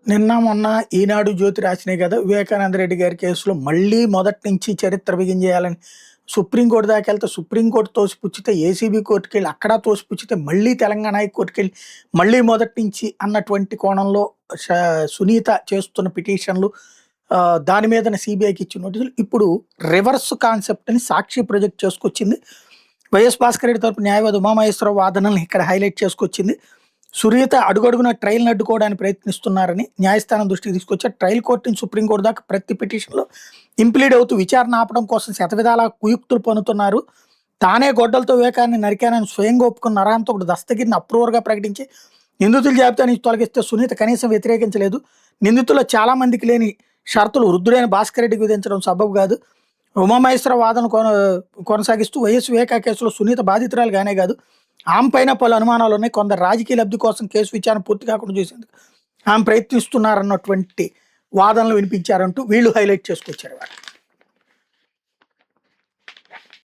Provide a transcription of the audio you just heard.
నిన్న, మొన్న ఈనాడు, జ్యోతి రాసినాయి కదా! వివేకానంద రెడ్డి గారి కేసులో మళ్ళీ మొదటి నుంచి చరిత్ర బిగింజేయాలని సుప్రీంకోర్టు దాకెళ్తే సుప్రీంకోర్టు తోసిపుచ్చితే, ఏసీబీ కోర్టుకెళ్ళి అక్కడ తోసిపుచ్చితే, మళ్ళీ తెలంగాణ హైకోర్టుకెళ్ళి మళ్ళీ మొదటి నుంచి అన్నటువంటి కోణంలో ష సునీత చేస్తున్న పిటిషన్‌లు దాని మీదన సీబీఐకి ఇచ్చిన నోటీసులు. ఇప్పుడు రివర్స్ కాన్సెప్ట్‌ని సాక్షి ప్రొజెక్ట్ చేసుకొచ్చింది. వైఎస్ భాస్కర్ రెడ్డి తరపు న్యాయవాది ఉమామహేశ్వరరావు వాదనల్ని ఇక్కడ హైలైట్ చేసుకొచ్చింది. సునీత అడుగడుగునా ట్రయల్‌ని అడ్డుకోవడానికి ప్రయత్నిస్తున్నారని న్యాయస్థానం దృష్టికి తీసుకొచ్చారు. ట్రయల్ కోర్టు నుంచి సుప్రీంకోర్టు దాకా ప్రతి పిటిషన్‌లో ఇంప్లీడ్ అవుతూ విచారణ ఆపడం కోసం శతవిధాలా కుయుక్తులు పన్నుతున్నారు. తానే గొడ్డలతో వివేకాన్ని నరికానని స్వయంగా ఒప్పుకున్న నరహంతకుడు దస్తగిరిని అప్రూవర్‌గా ప్రకటించి నిందితుల జాబితా నుంచి తొలగిస్తే సునీత కనీసం వ్యతిరేకించలేదు. నిందితుల్లో చాలా మందికి లేని షరతులు వృద్ధుడైన భాస్కర్ రెడ్డికి విధించడం సబబు కాదు. ఉమామహేశ్వర వాదన కొనసాగిస్తూ వైఎస్ వివేకా కేసులో సునీత బాధితురాలు గానే కాదు, ఆమె పైన పలు అనుమానాలు ఉన్నాయి. కొందరు రాజకీయ లబ్ధి కోసం కేసు విచారణ పూర్తి కాకుండా చేసేందుకు ఆమె ప్రయత్నిస్తున్నారన్నటువంటి వాదనలు వినిపించారంటూ వీళ్ళు హైలైట్ చేసుకొచ్చారు.